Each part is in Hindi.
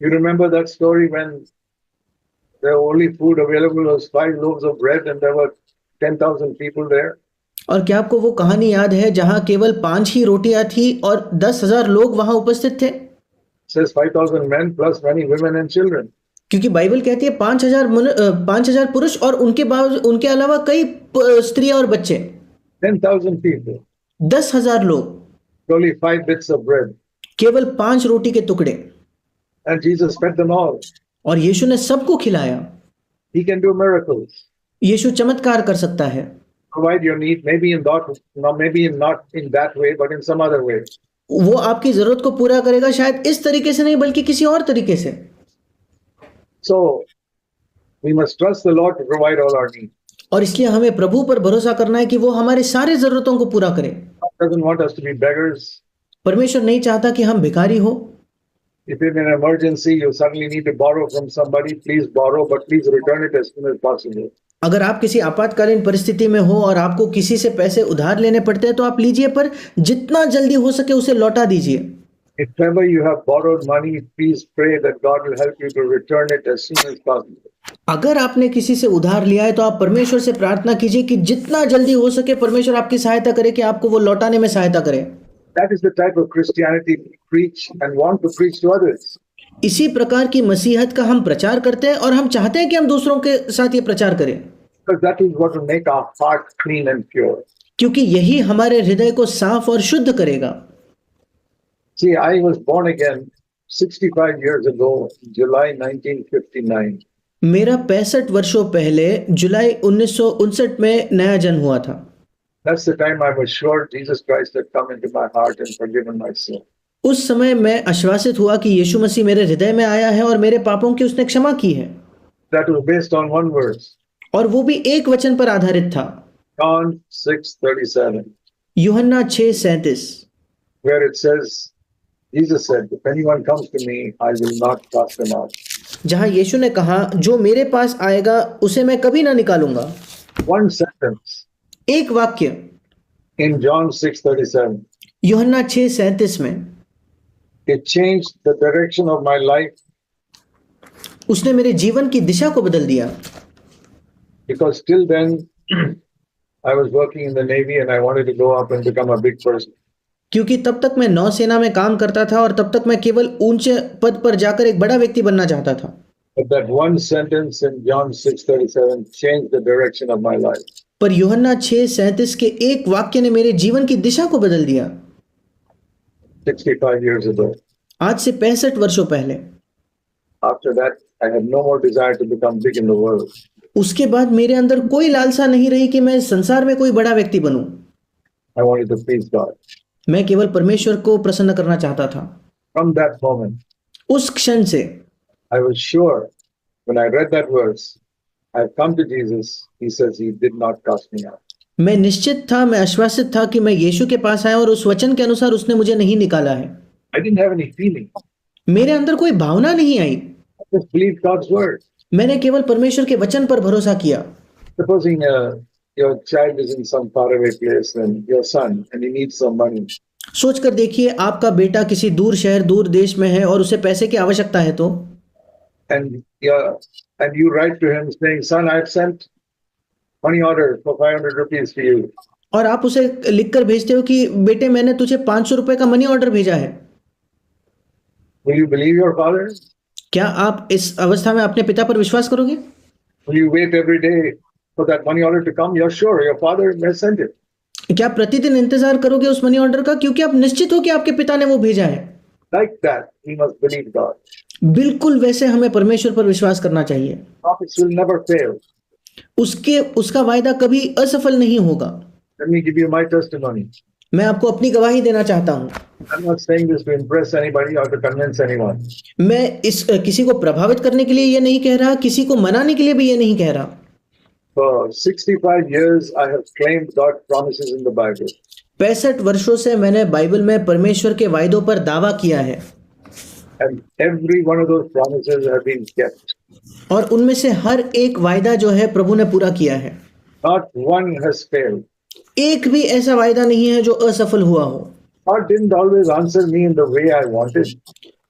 You remember that story when the only food available was 5 loaves of bread and there were 10,000 people there? और क्या आपको वो कहानी याद है जहां केवल 5 ही रोटियां थी और 10,000 लोग वहां उपस्थित थे? It says 5,000 men plus many women and children. क्योंकि बाइबल कहती है 5,000 पुरुष और उनके अलावा कई स्त्रियां और बच्चे। 10,000 people. 10,000 लोग, Only 5 bits of bread. केवल 5 रोटी के टुकड़े, And Jesus fed them all. और यीशु ने सबको खिलाया। He can do miracles. यीशु चमत्कार कर सकता है। Provide your need, maybe in that, no, maybe not in that way, but in some other way. वो आपकी जरूरत को पूरा करेगा, शायद इस तरीके से नहीं बल्कि किसी और तरीके से। So we must trust the Lord to provide all our needs. और इसलिए हमें प्रभु पर भरोसा करना है कि वो हमारे सारे जरूरतों को पूरा करे। God doesn't want us to be beggars. परमेश्वर नहीं चाहता कि हम भिखारी हो। If in an emergency you suddenly need to borrow from somebody, please borrow, but please return it as soon as possible. अगर आप किसी आपातकालीन परिस्थिति में हो और आपको किसी से पैसे उधार लेने पड़ते हैं तो आप लीजिए, पर जितना जल्दी हो सके उसे लौटा दीजिए। If ever you have borrowed money, please pray that God will help you to return it as soon as possible. अगर आपने किसी से उधार लिया है तो आप परमेश्वर से प्रार्थना कीजिए कि जितना जल्दी हो सके परमेश्वर आपकी सहायता करे कि आपको वो लौटाने में सहायता करे। That is the type of Christianity we preach and want to preach to others. इसी प्रकार की मसीहत का हम प्रचार करते हैं और हम चाहते हैं कि हम दूसरों के साथ ये प्रचार करें, Because that is what will make our heart clean and pure. क्योंकि यही हमारे हृदय को साफ और शुद्ध करेगा। See, I was born again 65 years ago, July 1959. मेरा 65 वर्षों पहले जुलाई 1959 में नया जन्म हुआ था। That's the time I was sure Jesus Christ had come into my heart and forgiven my sin. उस समय मैं आश्वासित हुआ कि यीशु मसीह मेरे हृदय में आया है और मेरे पापों की उसने क्षमा की है। That was based on one verse, और वो भी एक वचन पर आधारित था, John 6:37, यूहन्ना 6:37, where it says, Jesus said, if anyone comes to me, I will not cast him out. जहां यीशु ने कहा जो मेरे पास आएगा उसे मैं कभी ना निकालूंगा। One sentence एक वाक्य in John 6:37, यूहन्ना 6:37 में it changed the direction of my life, उसने मेरे जीवन की दिशा को बदल दिया। because till then I was working in the Navy and I wanted to go up and become a big person. क्योंकि तब तक मैं नौसेना में काम करता था और तब तक मैं केवल ऊंचे पद पर जाकर एक बड़ा व्यक्ति बनना चाहता था। But that one sentence in John 6:37 changed the direction of my life. पर यूहन्ना 6:37 के एक वाक्य ने मेरे जीवन की दिशा को बदल दिया। 65 years ago. आज से 65 वर्षों पहले। After that, I had no more desire to become big in the world. उसके बाद मेरे अंदर कोई लालसा नहीं रही कि मैं संसार में कोई बड़ा व्यक्ति बनूं। I wanted to please God. मैं केवल परमेश्वर को प्रसन्न करना चाहता था। From that moment, उस क्षण से I was sure when I read that verse, I have come to Jesus. He says he did not cast me out. मैं निश्चित था, मैं आश्वासित था कि मैं यीशु के पास आया और उस वचन के अनुसार उसने मुझे नहीं निकाला है। I didn't have any feeling. मेरे अंदर कोई भावना नहीं आई, I just believed God's word. मैंने केवल परमेश्वर के वचन पर भरोसा किया। Supposing your child is in some faraway place and your son and he needs some money. सोच कर देखिए, आपका बेटा किसी दूर शहर दूर देश में है और उसे पैसे की आवश्यकता है तो And you write to him saying, son, I have sent money order for 500 rupees to you. और आप उसे लिखकर भेजते हो कि बेटे मैंने तुझे 500 रुपए का मनी ऑर्डर भेजा है। Will you believe your father? क्या आप इस अवस्था में अपने पिता पर विश्वास करोगे? Will you wait every day for that money order to come? You're sure your father has sent it. क्या प्रतिदिन इंतजार करोगे उस मनी ऑर्डर का, क्योंकि आप निश्चित हो कि आपके पिता ने वो भेजा है? Like that, we must believe God. बिल्कुल वैसे हमें परमेश्वर पर विश्वास करना चाहिए। Prophets will never fail. उसका वायदा कभी असफल नहीं होगा। Let me give you my testimony. मैं आपको अपनी गवाही देना चाहता हूँ। I'm not saying this to impress anybody or to convince anyone. मैं किसी को प्रभावित करने के लिए ये नहीं कह रहा, किसी को मनाने के लिए भी ये नहीं कह रहा। For 65 years, I have claimed God's promises in the Bible. 65 वर्षों से मैंने बाइबल में परमेश्वर के वायदों पर दावा किया है। And every one of those promises have been kept. और उनमें से हर एक वायदा जो है प्रभु ने पूरा किया है। Not one has failed. एक भी ऐसा वायदा नहीं है जो असफल हुआ हो। God didn't always answer me in the way I wanted.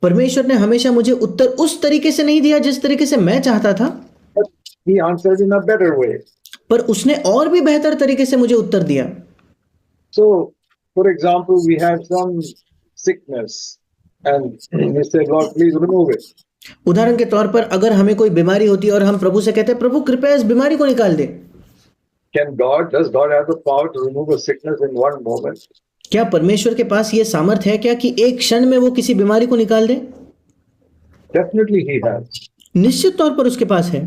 परमेश्वर ने हमेशा मुझे उत्तर उस तरीके से नहीं दिया जिस तरीके से मैं चाहता था, but He answered in a better way. पर उसने और भी बेहतर तरीके से मुझे उत्तर दिया। So, for example, we have some sickness, and we say, Lord, please remove it. उदाहरण के तौर पर अगर हमें कोई बीमारी होती है और हम प्रभु से कहते हैं, प्रभु कृपया इस बीमारी को निकाल दे। Does God have the power to remove a sickness in one moment? क्या परमेश्वर के पास ये सामर्थ्य है क्या कि एक क्षण में वो किसी बीमारी को निकाल दे? Definitely He has. निश्चित तौर पर उसके पास है।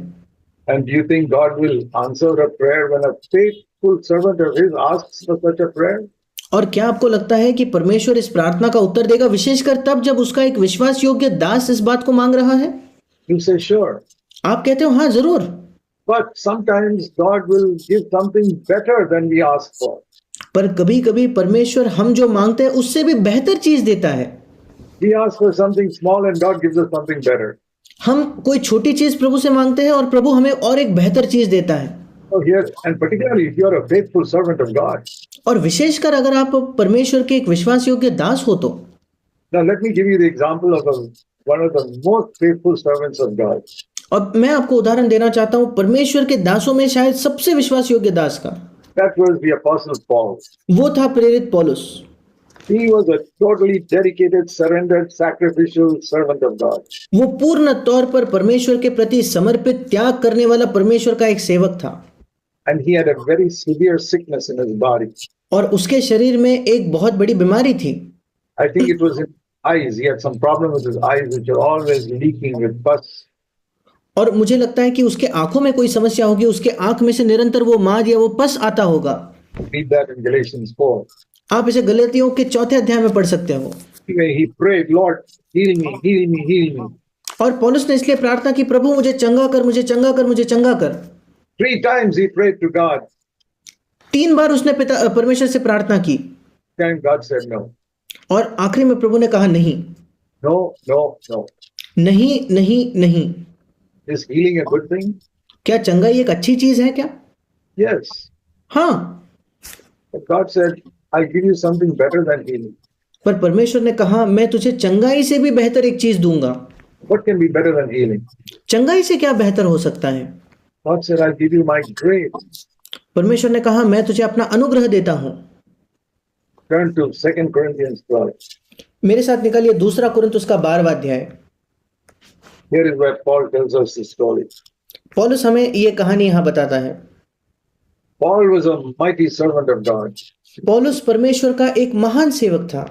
And do you think God will answer a prayer when a faithful servant of His asks for such a prayer? और क्या आपको लगता है कि परमेश्वर इस प्रार्थना का उत्तर देगा, विशेषकर तब जब उसका एक विश्वास योग्य दास इस बात को मांग रहा है? You say, sure. आप कहते हो हाँ जरूर, But sometimes God will give something better than we ask for. पर कभी कभी परमेश्वर हम जो मांगते हैं उससे भी बेहतर चीज देता है। We ask for something small and God gives us something better. हम कोई छोटी चीज प्रभु से मांगते हैं और प्रभु हमें और एक बेहतर चीज देता है। So here, and particularly if you are a faithful servant of God. और विशेषकर अगर आप परमेश्वर के एक विश्वास योग्य दास हो तो। Now let me give you the example of one of the most faithful servants of God. और मैं आपको उदाहरण देना चाहता हूं परमेश्वर के दासों में शायद सबसे विश्वास योग्य दास का। That was the Apostle Paul. वो था प्रेरित पौलुस। He was a totally dedicated, surrendered, sacrificial servant of God. वो पूर्ण तौर पर परमेश्वर के प्रति समर्पित त्याग करने वाला परमेश्वर का एक सेवक था। And he had a very severe sickness in his body. और उसके शरीर में एक बहुत बड़ी बीमारी थी। I think it was his eyes. He had some problem with his eyes, which are always leaking with pus. और मुझे लगता है कि उसके आंखों में कोई समस्या होगी, उसके आंख में से निरंतर वो माद या वो पस आता होगा। Read that in Galatians 4. आप इसे गलतियों के 4 अध्याय में पढ़ सकते हो। Anyway, he prayed, Lord, heal me, heal me, heal me. और पौलुस ने इसलिए प्रार्थना की, प्रभु मुझे चंगा कर, मुझे चंगा कर, मुझे चंगा कर। 3 times he prayed to God. 3 बार उसने परमेश्वर से प्रार्थना की। Time God said no. और आखिरी में प्रभु ने कहा नहीं, No, no, no. नहीं, नहीं, नहीं। Is healing a good thing? क्या चंगाई एक अच्छी चीज है क्या? Yes. हाँ, But God said, I'll give you something better than healing. पर परमेश्वर ने कहा मैं तुझे चंगाई से भी बेहतर एक चीज दूंगा। What can be better than healing? चंगाई से क्या बेहतर हो सकता है? God said, I'll give you my grace. परमेश्वर ने कहा मैं तुझे अपना अनुग्रह देता हूं। Turn to 2 Corinthians 12. मेरे साथ निकालिए 2 कुरिन्थुस का 12वां अध्याय। Here is where Paul tells us the story. पौलुस हमें ये कहानी यहाँ बताता है। Paul was a mighty servant of God. पौलुस परमेश्वर का एक महान सेवक था।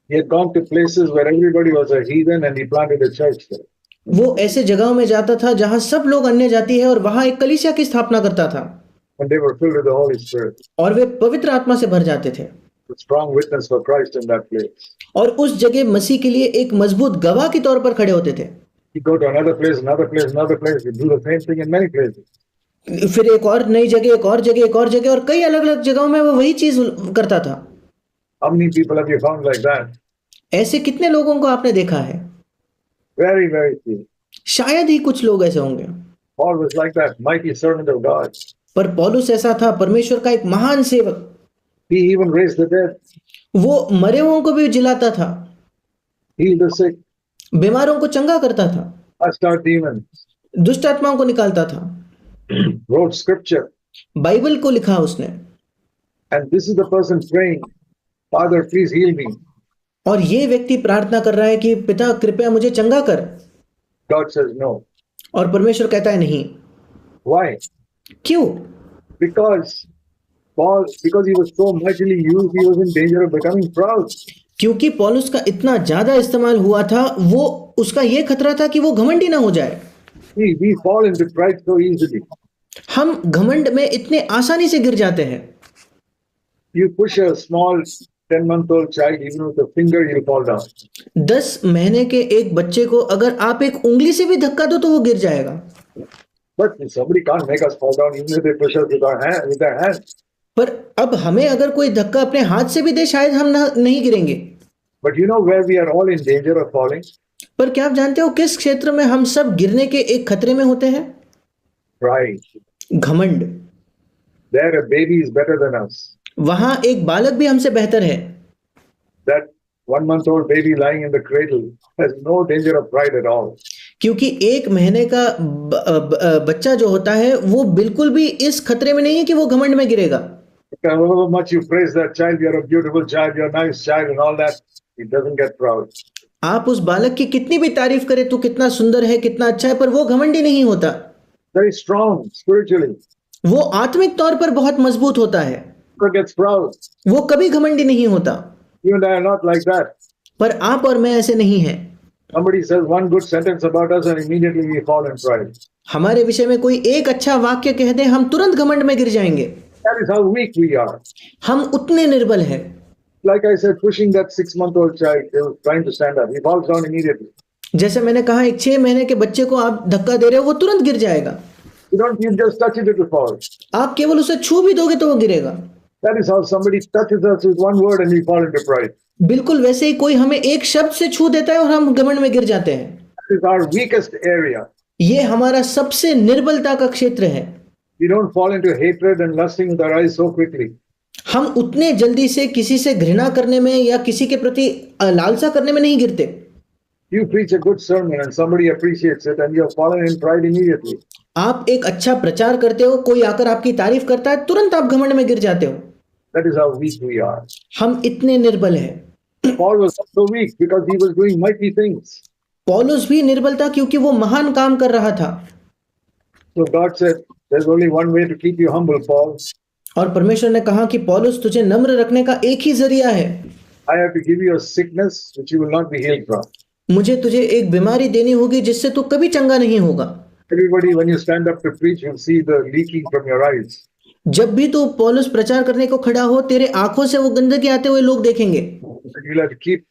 He had gone to places where everybody was a heathen and he planted a church there. वो ऐसे जगहों में जाता था जहां सब लोग अन्य जाति है और वहां एक कलीसिया की स्थापना करता था। And they were filled with the Holy Spirit. और वे पवित्र आत्मा से भर जाते थे। A strong witness for Christ in that place. और उस जगह मसीह के लिए एक मजबूत गवाह के तौर पर खड़े होते थे। He'd go to another place, another place, another place. He'd do the same thing in many places. फिर एक और नई जगह, एक और जगह, एक और जगह, और कई अलग अलग जगहों में वो वही चीज करता था। How many people have you found like that? ऐसे कितने लोगों को आपने देखा है? Very, very few. शायद ही कुछ लोग ऐसे होंगे। Paul was like that, mighty servant of God. पर पौलुस ऐसा था, परमेश्वर का एक महान सेवक। He even raised the dead, वो मरे हुओं को भी जिलाता था, healed the sick, बीमारों को चंगा करता था, cast out demons, दुष्ट आत्माओं को निकालता था, wrote scripture. बाइबल को लिखा उसने। And this is the person praying, Father, please heal me. और ये व्यक्ति प्रार्थना कर रहा है कि पिता कृपया मुझे चंगा कर। God says no. और परमेश्वर कहता है नहीं। Why? क्यों? Because he was so mightily used, he was in danger of becoming proud. क्योंकि पौलुस का इतना ज्यादा इस्तेमाल हुआ था, वो उसका ये खतरा था कि वो घमंडी ना हो जाए। We fall into pride so easily. हम घमंड में इतने आसानी से गिर जाते हैं। You push a small 10-month-old child, even with a finger, he'll fall down. 10 महीने के एक बच्चे को अगर आप एक उंगली से भी धक्का दो तो वो गिर जाएगा। But somebody can't make us fall down, even if they push us with their hand. पर अब हमें अगर कोई धक्का अपने हाथ से भी दे, शायद हम नहीं गिरेंगे। But you know where we are all in danger of falling? पर क्या आप जानते हो किस क्षेत्र में हम सब गिरने के एक खतरे में होते हैं? Pride. घमंड। There a baby is better than us. वहां एक बालक भी हमसे बेहतर है। That 1-month-old baby lying in the cradle has no danger of pride at all. क्योंकि 1 महीने का बच्चा जो होता है वो बिल्कुल भी इस खतरे में नहीं है कि वो घमंड में गिरेगा। However much you praise that child, you're a beautiful child, you're a nice child and all that, he doesn't get proud. आप उस बालक की कितनी भी तारीफ करें, तू कितना सुंदर है, कितना अच्छा है, पर वो घमंडी नहीं होता। Very strong spiritually. वो आत्मिक तौर पर बहुत मजबूत होता है, Never gets proud. वो कभी घमंडी नहीं होता। You and I are not like that. पर आप और मैं ऐसे नहीं हैं। Somebody says one good sentence about us and immediately we fall in pride. हमारे विषय में कोई एक अच्छा वाक्य कह दे, हम तुरंत घमंड में गिर जाएंगे। That is how weak we are. हम उतने निर्बल हैं। Like I said, pushing that 6-month-old child, they were trying to stand up. He falls down immediately. जैसे मैंने कहा, एक 6 महीने के बच्चे को आप धक्का दे रहे हो, वो तुरंत गिर जाएगा। You just touch it, it will fall. आप केवल उसे छू भी दोगे तो वो गिरेगा। That is how somebody touches us with one word and we fall into pride. बिल्कुल वैसे ही कोई हमें एक शब्द से छू देता है और हम घमंड में गिर जाते हैं। That is our weakest area. ये हमारा सबसे निर्बलता का क्षेत्र है। We don't fall into hatred and lusting with our eyes so quickly. हम उतने जल्दी से किसी से घृणा करने में या किसी के प्रति लालसा करने में नहीं गिरते। You preach a good sermon and somebody appreciates it and you have fallen in pride immediately. आप एक अच्छा प्रचार करते हो, कोई आकर आपकी तारीफ करता है, तुरंत आप घमंड में गिर जाते हो। That is how weak we are. हम इतने निर्बल हैं। Paul was so weak because he was doing mighty things. पौलुस भी निर्बल था क्योंकि वो महान काम कर रहा था। So God said, there's only one way to keep you humble, Paul. और परमेश्वर ने कहा कि पौलुस, तुझे नम्र रखने का एक ही जरिया है। I have to give you a sickness which you will not be healed from. मुझे तुझे एक बीमारी देनी होगी जिससे तू कभी चंगा नहीं होगा। Everybody, when you stand up to preach, you'll see the leaking from your eyes. जब भी तू पौलुस प्रचार करने को खड़ा हो, तेरे आंखों से वो गंदगी आते हुए लोग देखेंगे। You'll have to keep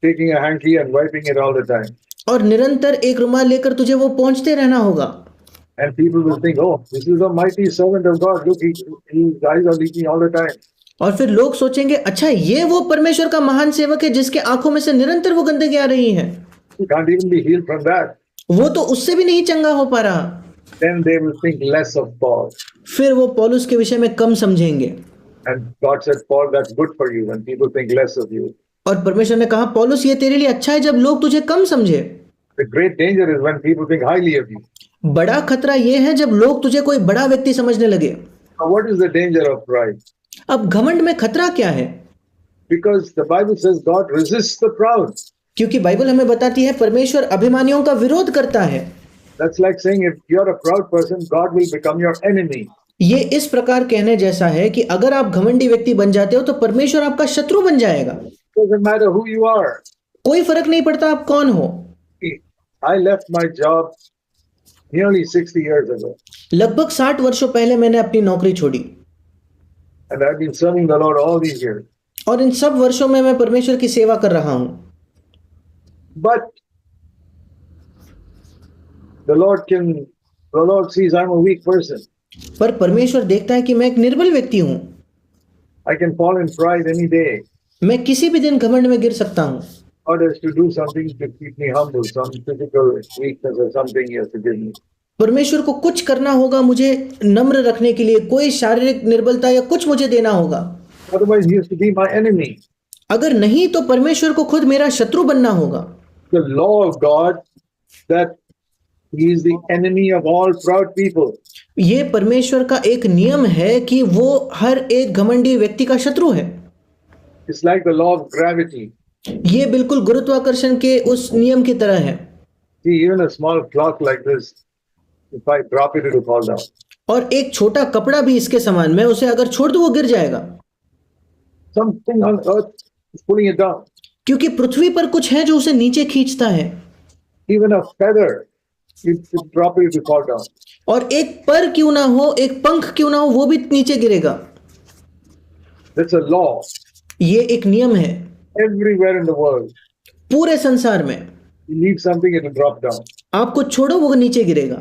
taking a hanky and wiping it all the time. और निरंतर एक रुमाल लेकर तुझे वो पोंछते रहना होगा। And people will think, oh, this is a mighty servant of God. Look, his eyes are leaking all the time. और फिर लोग सोचेंगे, अच्छा ये वो परमेश्वर का महान सेवक है जिसके आंखों में से निरंतर वो गंदगी आ रही है। He can't even be healed from that. वो तो उससे भी नहीं चंगा हो पा रहा। Then they will think less of Paul. फिर वो पौलुस के विषय में कम समझेंगे। And God said, Paul, that's good for you when people think less of you. और परमेश्वर ने कहा, पौलुस ये तेरे लिए अच्छा है जब लोग तुझे कम समझे। The great danger is when people think highly of you. बड़ा खतरा ये है जब लोग तुझे कोई बड़ा व्यक्ति समझने लगे। Now, what is the danger of pride? अब घमंड में खतरा क्या है? Because the Bible says God resists the proud. क्योंकि बाइबल हमें बताती है परमेश्वर अभिमानियों का विरोध करता है। That's like saying if you're a proud person, God will become your enemy. ये इस प्रकार कहने जैसा है कि अगर आप घमंडी व्यक्ति बन जाते हो तो परमेश्वर आपका शत्रु बन जाएगा। Doesn't matter who you are. कोई फर्क नहीं पड़ता आप कौन हो। I left my job nearly 60 years ago. लगभग 60 वर्षों पहले मैंने अपनी नौकरी छोड़ी। And I've been serving the Lord all these years. और इन सब वर्षों में मैं परमेश्वर की सेवा कर रहा हूं। But the Lord sees I'm a weak person. पर परमेश्वर देखता है कि मैं एक निर्बल व्यक्ति हूं। I can fall in pride any day. मैं किसी भी दिन घमंड में गिर सकता हूं। God has to do something to keep me humble, some physical weakness or something He has to give me. परमेश्वर को कुछ करना होगा मुझे नम्र रखने के लिए, कोई शारीरिक निर्बलता या कुछ मुझे देना होगा। Otherwise, He has to be my enemy. अगर नहीं तो परमेश्वर को खुद मेरा शत्रु बनना होगा। The law of God that He is the enemy of all proud people. ये परमेश्वर का एक नियम है कि वो हर एक घमंडी व्यक्ति का शत्रु है। It's like the law of gravity. ये बिल्कुल गुरुत्वाकर्षण के उस नियम की तरह है। See, even a small cloth like this, if I drop it, it will fall down. और एक छोटा कपड़ा भी इसके समान, मैं उसे अगर छोड़ दूं वो गिर जाएगा। Something on earth is pulling it down. क्योंकि पृथ्वी पर कुछ है जो उसे नीचे खींचता है। Even a feather, if you drop it, it will fall down. और एक पर क्यों ना हो, एक पंख क्यों ना हो, वो भी नीचे गिरेगा। That's a law. ये एक नियम है Everywhere in the world, पूरे संसार में। you leave something, it will drop down. आप कुछ छोड़ो वो नीचे गिरेगा।